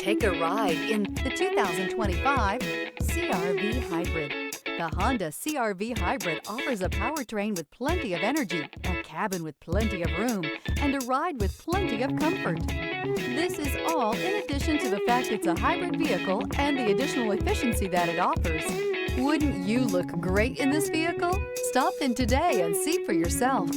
Take a ride in the 2025 CR-V Hybrid. The Honda CR-V Hybrid offers a powertrain with plenty of energy, a cabin with plenty of room, and a ride with plenty of comfort. This is all in addition to the fact it's a hybrid vehicle and the additional efficiency that it offers. Wouldn't you look great in this vehicle? Stop in today and see for yourself.